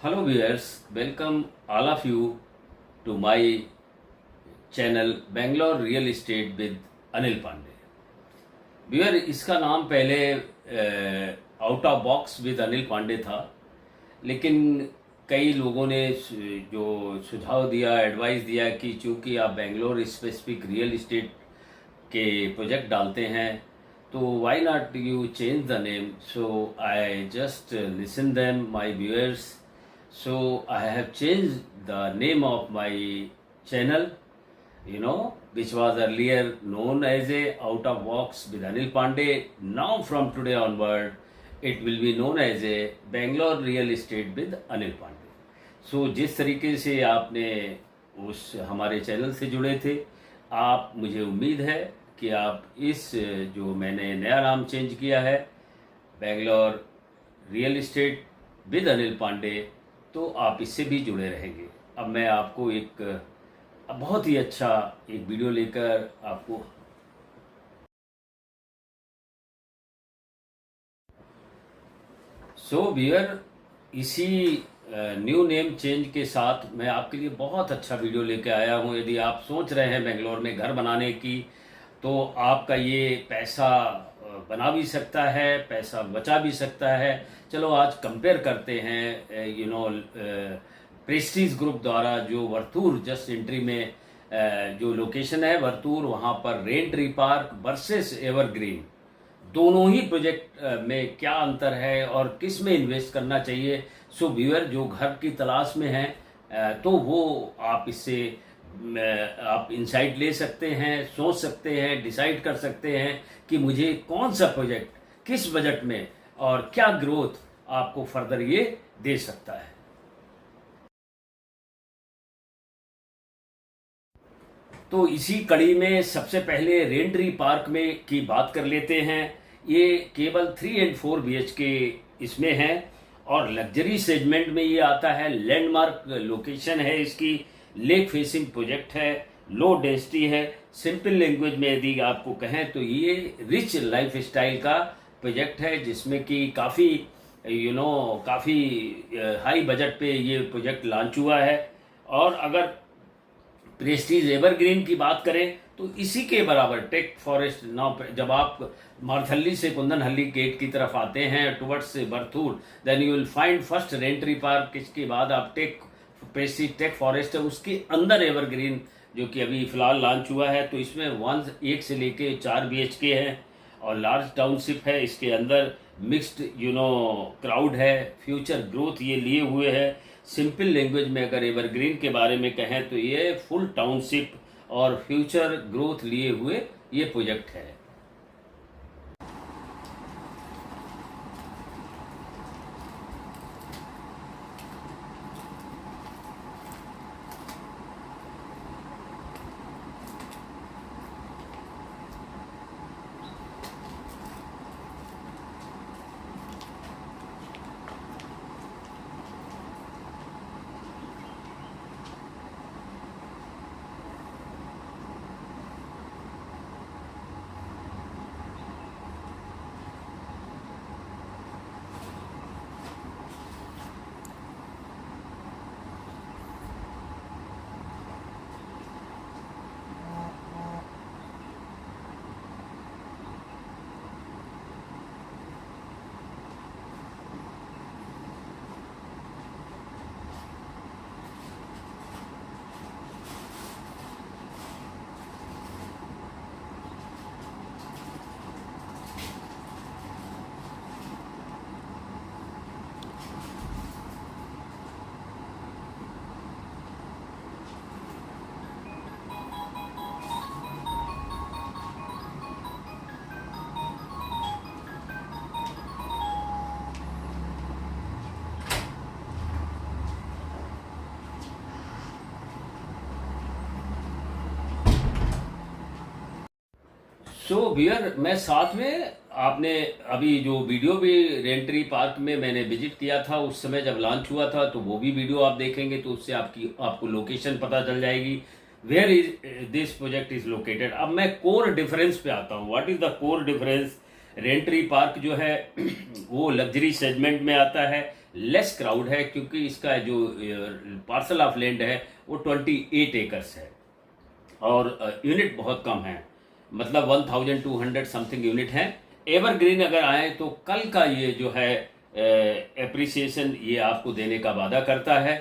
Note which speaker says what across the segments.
Speaker 1: Hello viewers, welcome all of you to my channel Bangalore Real Estate with Anil Pandey. Viewer इसका नाम पहले out of box with Anil Pandey था, लेकिन कई लोगों ने जो सुझाव दिया, एडवाइस दिया कि चूंकि आप बेंगलोर स्पेसिफिक रियल इस्टेट के प्रोजेक्ट डालते हैं तो why not you change the name. So I just listen them my viewers. So I have changed the name of my channel, which was earlier known as a Out of Box with Anil Pandey. Now from today onward, it will be known as a Bangalore Real Estate with Anil Pandey. So जिस तरीके से आपने उस हमारे channel से जुड़े थे, आप मुझे उम्मीद है कि आप इस जो मैंने नया नाम चेंज किया है Bangalore real estate with Anil Pandey, तो आप इससे भी जुड़े रहेंगे. अब मैं आपको एक बहुत ही अच्छा एक वीडियो लेकर आपको व्यूअर इसी न्यू नेम चेंज के साथ मैं आपके लिए बहुत अच्छा वीडियो लेकर आया हूं. यदि आप सोच रहे हैं बेंगलोर में घर बनाने की, तो आपका ये पैसा बना भी सकता है, पैसा बचा भी सकता है. चलो आज कंपेयर करते हैं प्रेस्टीज ग्रुप द्वारा जो वर्तूर जस्ट एंट्री में जो लोकेशन है वर्तूर, वहाँ पर रेंट्री पार्क वर्सेस एवरग्रीन, दोनों ही प्रोजेक्ट में क्या अंतर है और किस में इन्वेस्ट करना चाहिए. सो व्यूअर जो घर की तलाश में हैं तो वो आप इससे आप इंसाइट ले सकते हैं, सोच सकते हैं, डिसाइड कर सकते हैं कि मुझे कौन सा प्रोजेक्ट किस बजट में और क्या ग्रोथ आपको फर्दर ये दे सकता है. तो इसी कड़ी में सबसे पहले रेंट्री पार्क में की बात कर लेते हैं. ये केवल 3 और 4 BHK इसमें है और लग्जरी सेगमेंट में ये आता है. लैंडमार्क लोकेशन है इसकी, लेक फेसिंग प्रोजेक्ट है, लो डेंसिटी है. सिंपल लैंग्वेज में यदि आपको कहें तो ये रिच लाइफ स्टाइल का प्रोजेक्ट है, जिसमें कि काफ़ी काफ़ी हाई बजट पे ये प्रोजेक्ट लॉन्च हुआ है. और अगर प्रेस्टीज एवरग्रीन की बात करें तो इसी के बराबर टेक फॉरेस्ट नाउ, जब आप मारथल्ली से कुंदनहल्ली गेट की तरफ आते हैं towards Varthur, then you will find first Rentree park. इसके बाद आप प्रेस्टीज टेक फॉरेस्ट है, उसके अंदर एवरग्रीन जो कि अभी फिलहाल लॉन्च हुआ है. तो इसमें 1 से लेके 4 BHK है और लार्ज टाउनशिप है. इसके अंदर मिक्स्ड क्राउड है, फ्यूचर ग्रोथ ये लिए हुए है. सिंपल लैंग्वेज में अगर एवरग्रीन के बारे में कहें तो ये फुल टाउनशिप और फ्यूचर ग्रोथ लिए हुए ये प्रोजेक्ट है. सो व्यूअर मैं साथ में आपने अभी जो वीडियो भी रेंट्री पार्क में मैंने विजिट किया था उस समय जब लॉन्च हुआ था, तो वो भी वीडियो आप देखेंगे तो उससे आपको लोकेशन पता चल जाएगी, where is this project is located. अब मैं कोर डिफरेंस पे आता हूँ. What is the core difference? Rentree park जो है वो लग्जरी सेगमेंट में आता है, लेस क्राउड है, क्योंकि इसका जो पार्सल ऑफ लैंड है वो 28 एकर्स है और यूनिट बहुत कम है, मतलब 1200 समथिंग यूनिट है। एवरग्रीन अगर आए तो कल का ये जो है एप्रिसिएशन ये आपको देने का वादा करता है।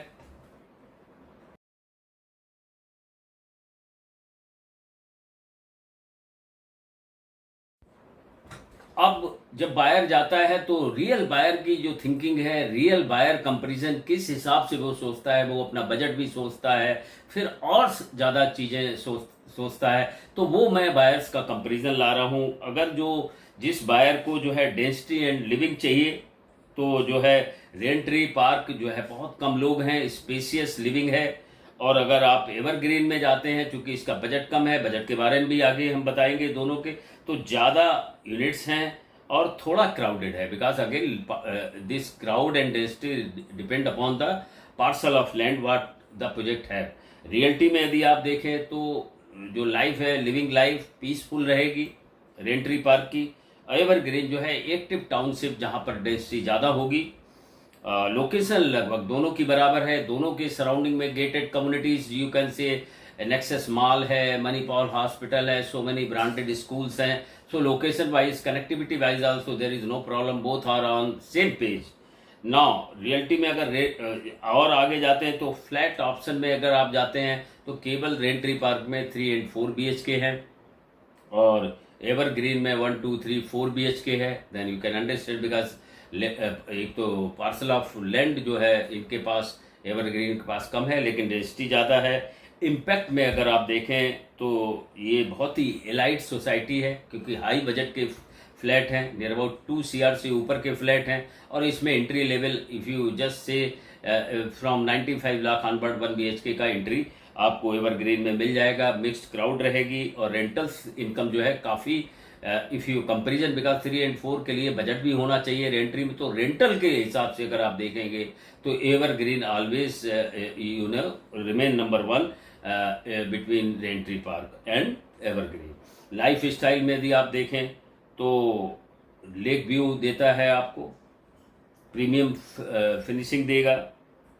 Speaker 1: अब जब बायर जाता है तो रियल बायर की जो थिंकिंग है, रियल बायर कंपैरिजन किस हिसाब से वो सोचता है, वो अपना बजट भी सोचता है, फिर और ज़्यादा चीज़ें सोचता है, तो वो मैं बायर्स का कंपैरिजन ला रहा हूँ। अगर जो जिस बायर को जो है डेंसिटी एंड लिविंग चाहिए, तो जो है रेंट्री पार्क जो है बहुत कम लोग हैं, स्पेसियस लिविंग है। और अगर आप एवरग्रीन में जाते हैं, चूंकि इसका बजट कम है, बजट के बारे में भी आगे हम बताएंगे दोनों के, तो ज़्यादा यूनिट्स हैं और थोड़ा क्राउडेड है, because again this crowd and density depend upon the parcel of land what the project है। रियल्टी में यदि आप देखें तो जो लाइफ है, लिविंग लाइफ पीसफुल रहेगी रेंट्री पार्क की। एवरग्रीन जो है एक्टिव टाउनशिप, जहां पर डेंसिटी ज़्यादा होगी। लोकेशन लगभग दोनों की बराबर है, दोनों के सराउंडिंग में gated communities, you can say Nexus mall है, मणिपाल हॉस्पिटल है, सो मेनी ब्रांडेड स्कूल्स हैं। So location wise, connectivity wise also there is no problem, both are on same page. Now reality में अगर और आगे जाते हैं तो फ्लैट ऑप्शन में अगर आप जाते हैं तो केवल रेंट्री पार्क में 3 and 4 BHK है और एवरग्रीन में 1, 2, 3, 4 BHK है। Then you can understand, because एक तो पार्सल ऑफ लैंड जो है इनके पास, एवरग्रीन के पास कम है, लेकिन डेंसिटी ज़्यादा है। इम्पैक्ट में अगर आप देखें तो ये बहुत ही एलाइट सोसाइटी है, क्योंकि हाई बजट के फ्लैट हैं, नियर अबाउट 2 CR से ऊपर के फ्लैट हैं, और इसमें entry level if you just say from 95 lakh onward 1 BHK का एंट्री आपको एवरग्रीन में मिल जाएगा। मिक्स्ड क्राउड रहेगी और रेंटल्स इनकम जो है काफ़ी, if you comparison, because 3 and 4 के लिए बजट भी होना चाहिए रेंट्री में, तो रेंटल के हिसाब से अगर आप देखेंगे तो Evergreen always you know remain number 1 between Rentree park and Evergreen. Lifestyle में यदि आप देखें तो लेक व्यू देता है आपको, प्रीमियम फिनिशिंग देगा,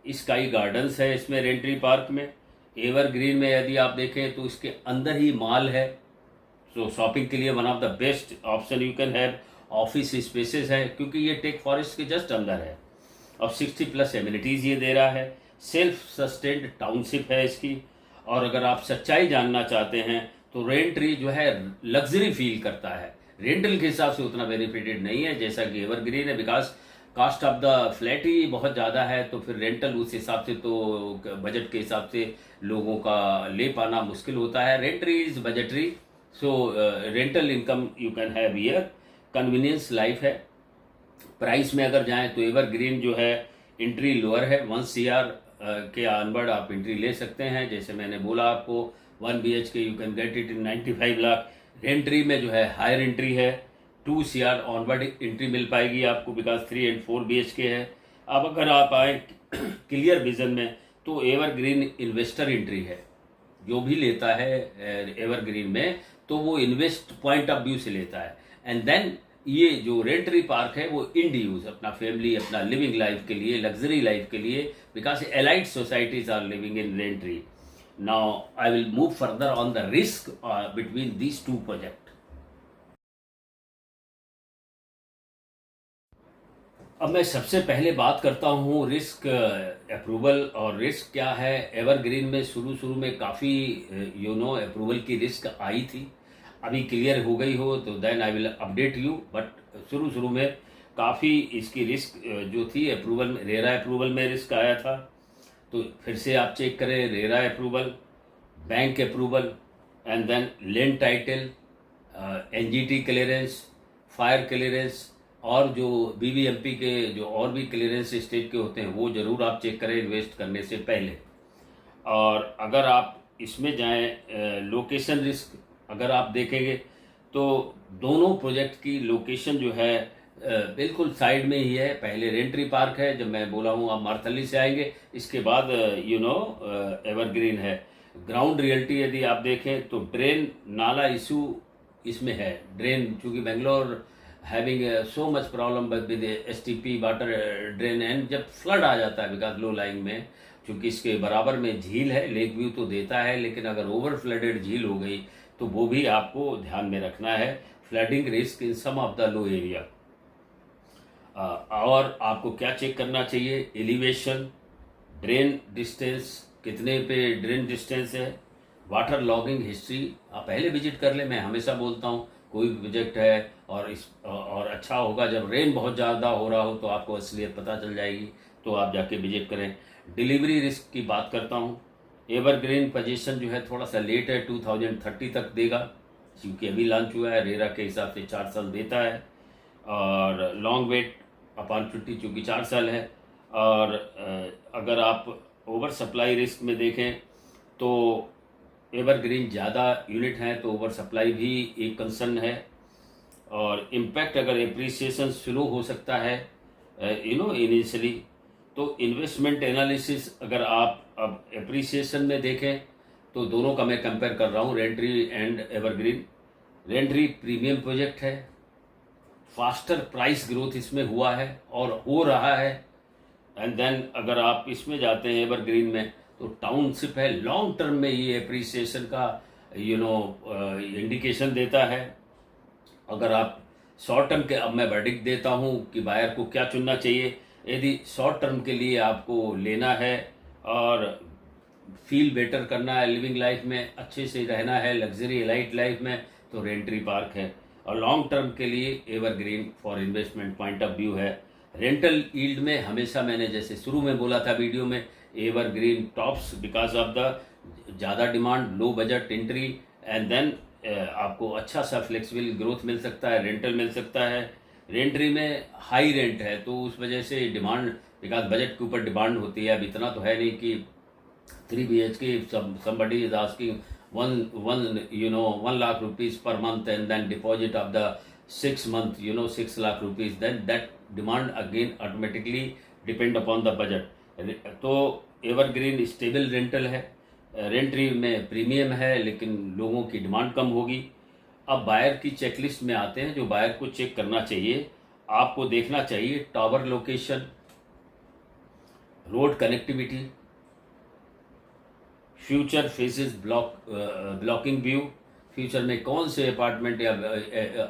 Speaker 1: स्काई गार्डन्स है इसमें रेंट्री पार्क में। एवरग्रीन में यदि आप देखें तो इसके अंदर ही मॉल है, तो शॉपिंग के लिए one of the best option you can have. Office spaces है, क्योंकि ये टेक फॉरेस्ट के जस्ट अंदर है, और 60+ एमिनिटीज़ ये दे रहा है। सेल्फ सस्टेन्ड टाउनशिप है इसकी। और अगर आप सच्चाई जानना चाहते हैं तो रेंट्री जो है लग्जरी फील करता है, रेंटल के हिसाब से उतना बेनिफिटेड नहीं है जैसा कि एवरग्रीन है, because cost of the flat ही बहुत ज़्यादा है, तो फिर रेंटल उस हिसाब से तो बजट के हिसाब से लोगों का ले पाना मुश्किल होता है। Rentree is budgetary, so rental income you can have here, convenience life है। प्राइस में अगर जाएं तो एवरग्रीन जो है एंट्री लोअर है, 1 CR के ऑनवर्ड आप एंट्री ले सकते हैं। जैसे मैंने बोला आपको 1 BHK you can get it in 95 lakh. Rentree में जो है हायर एंट्री है, 2 CR ऑनवर्ड एंट्री मिल पाएगी आपको, बिकॉज 3 and 4 BHK है। अब अगर आप आए क्लियर विजन में तो एवरग्रीन इन्वेस्टर एंट्री है, जो भी लेता है एवरग्रीन में तो वो इन्वेस्ट पॉइंट ऑफ व्यू से लेता है। एंड देन ये जो रेंट्री पार्क है वो इंड यूज, अपना फैमिली, अपना लिविंग लाइफ के लिए, लग्जरी लाइफ के लिए, because elite societies are living in Rentree. Now I will move further on the risk between these 2 project. अब मैं सबसे पहले बात करता हूँ रिस्क अप्रूवल। और रिस्क क्या है, एवरग्रीन में शुरू में काफ़ी यू नो अप्रूवल की रिस्क आई थी, अभी क्लियर हो गई हो तो then I will update you. But शुरू में काफ़ी इसकी रिस्क जो थी अप्रूवल में, रेरा अप्रूवल में रिस्क आया था। तो फिर से आप चेक करें, RERA approval, bank approval, and then land title, NGT clearance, fire clearance, और जो BBMP के जो और भी क्लियरेंस स्टेट के होते हैं वो ज़रूर आप चेक करें इन्वेस्ट करने से पहले। और अगर आप इसमें जाएं लोकेशन रिस्क अगर आप देखेंगे तो दोनों प्रोजेक्ट की लोकेशन जो है बिल्कुल साइड में ही है। पहले रेंट्री पार्क है, जब मैं बोला हूँ आप मार्थली से आएंगे, इसके बाद यू नो एवरग्रीन है। ग्राउंड रियल्टी यदि आप देखें तो ड्रेन नाला इशू इसमें है। ड्रेन चूँकि Bangalore having so much problem with the STP water drain, and जब फ्लड आ जाता है बिकॉज लो लाइंग में, क्योंकि इसके बराबर में झील है, लेक व्यू तो देता है, लेकिन अगर ओवर फ्लडेड झील हो गई तो वो भी आपको ध्यान में रखना है, flooding risk in some of the low area. और आपको क्या चेक करना चाहिए, एलिवेशन, ड्रेन डिस्टेंस, कितने पे ड्रेन डिस्टेंस है, वाटर लॉगिंग हिस्ट्री। आप पहले विजिट कर ले, मैं हमेशा बोलता हूँ कोई भी प्रोजेक्ट है और अच्छा होगा जब रेन बहुत ज़्यादा हो रहा हो, तो आपको असलियत पता चल जाएगी, तो आप जाके विजिट करें। डिलीवरी रिस्क की बात करता हूँ, एवरग्रीन पोजीशन जो है थोड़ा सा लेट है, 2030 तक देगा, क्योंकि अभी लॉन्च हुआ है, रेरा के हिसाब से 4 साल देता है, और लॉन्ग वेट अपॉर्चुनिटी चूँकि 4 साल है। और अगर आप ओवर सप्लाई रिस्क में देखें तो एवरग्रीन ज़्यादा यूनिट हैं तो ओवर सप्लाई भी एक कंसर्न है, और इम्पैक्ट अगर एप्रिसिएशन स्लो हो सकता है इनिशियली, तो इन्वेस्टमेंट एनालिसिस अगर आप अब एप्रिसिएशन में देखें तो दोनों का मैं कंपेयर कर रहा हूँ, रेंट्री एंड एवरग्रीन। रेंट्री प्रीमियम प्रोजेक्ट है, फास्टर प्राइस ग्रोथ इसमें हुआ है और हो रहा है, एंड देन अगर आप इसमें जाते हैं एवरग्रीन में तो टाउनशिप है, लॉन्ग टर्म में ये एप्रिसिएशन का इंडिकेशन देता है। अगर आप शॉर्ट टर्म के, अब मैं वर्डिक्ट देता हूँ कि बायर को क्या चुनना चाहिए। यदि शॉर्ट टर्म के लिए आपको लेना है और फील बेटर करना है, लिविंग लाइफ में अच्छे से रहना है, लग्जरी एलाइट लाइफ में, तो रेंट्री पार्क है, और लॉन्ग टर्म के लिए evergreen for investment point of view है। रेंटल यील्ड में हमेशा मैंने जैसे शुरू में बोला था वीडियो में, Evergreen tops because of the ज़्यादा demand, low budget entry, and then आपको अच्छा सा फ्लेक्सिबल ग्रोथ मिल सकता है, रेंटल मिल सकता है। रेंट्री में हाई रेंट है तो उस वजह से डिमांड, बिकॉज बजट के ऊपर डिमांड होती है। अब इतना तो है नहीं कि 3 BHK somebody is asking 1 lakh rupees per month and then deposit of the 6 month 6 lakh rupees, then that demand again automatically depend upon the budget। तो एवरग्रीन स्टेबल रेंटल है, रेंट्री में प्रीमियम है लेकिन लोगों की डिमांड कम होगी। अब बायर की चेकलिस्ट में आते हैं, जो बायर को चेक करना चाहिए, आपको देखना चाहिए tower location, road connectivity, future faces blocking view, future में कौन से अपार्टमेंट या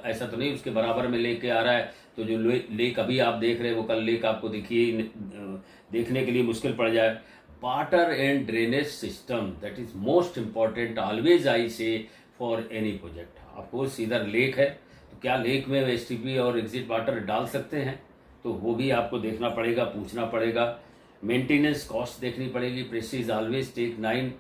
Speaker 1: ऐसा तो नहीं उसके बराबर में लेके आ रहा है, तो जो लेक अभी आप देख रहे हैं वो कल लेक आपको देखने के लिए मुश्किल पड़ जाए। Water and drainage system, that is most important always I से फॉर एनी प्रोजेक्ट। ऑफकोर्स इधर लेक है तो क्या लेक में एसटीपी और एग्जिट वाटर डाल सकते हैं, तो वो भी आपको देखना पड़ेगा, पूछना पड़ेगा। मेंटेनेंस कॉस्ट देखनी पड़ेगी, प्रेस्टीज ऑलवेज टेक 7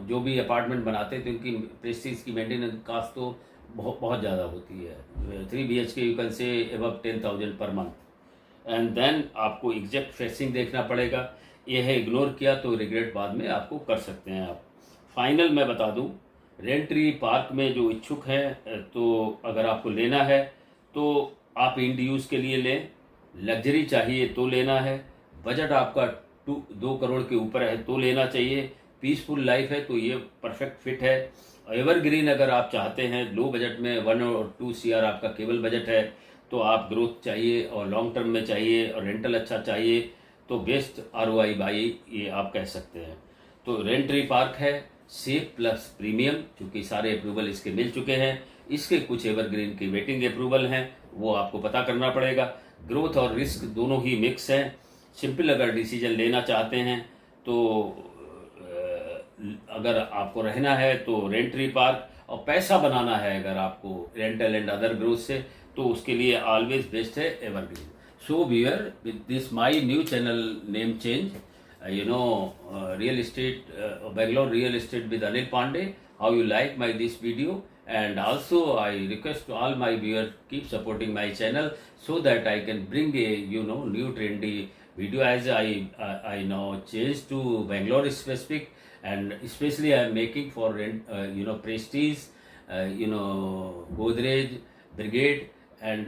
Speaker 1: जो भी अपार्टमेंट बनाते हैं तो उनकी प्रेस्टीज की मेंटेनेंस कॉस्ट तो बहुत ज़्यादा होती है। 3 BHK you can say above 10,000 per month, and then आपको एग्जैक्ट फेसिंग देखना पड़ेगा। ये है, इग्नोर किया तो रिग्रेट बाद में आपको कर सकते हैं आप। फाइनल मैं बता दूं, रेंट्री पार्क में जो इच्छुक हैं तो अगर आपको लेना है तो आप इंड यूज़ के लिए लें, लग्जरी चाहिए तो लेना है, बजट आपका 2 करोड़ के ऊपर है तो लेना चाहिए, पीसफुल लाइफ है तो ये परफेक्ट फिट है। एवरग्रीन अगर आप चाहते हैं लो बजट में 1 और 2 CR आपका केवल बजट है, तो आप ग्रोथ चाहिए और लॉन्ग टर्म में चाहिए और रेंटल अच्छा चाहिए, तो बेस्ट ROI बाई ये आप कह सकते हैं। तो रेंट्री पार्क है, सेफ प्लस प्रीमियम, क्योंकि सारे अप्रूवल इसके मिल चुके हैं। इसके कुछ एवरग्रीन की वेटिंग अप्रूवल हैं, वो आपको पता करना पड़ेगा। ग्रोथ और रिस्क दोनों ही मिक्स हैं। सिंपल अगर डिसीजन लेना चाहते हैं तो अगर आपको रहना है तो रेंट्री पार्क, और पैसा बनाना है अगर आपको रेंटल एंड अदर ग्रोथ से, तो उसके लिए ऑलवेज बेस्ट है evergreen. So viewer, with this my new channel name change, real estate, Bangalore real estate with Anil Pandey, how you like my this video, and also I request to all my viewers keep supporting my channel so that I can bring a new trendy video, as I now change to Bangalore specific, and especially I am making for rent Prestige, Godrej, Brigade, and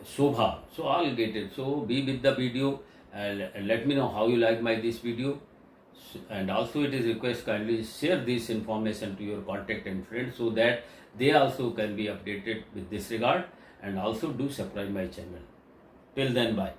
Speaker 1: Shobha. So I'll get it. So be with the video and let me know how you like my this video. And also it is request kindly share this information to your contact and friends so that they also can be updated with this regard, and also do subscribe my channel. Till then, bye.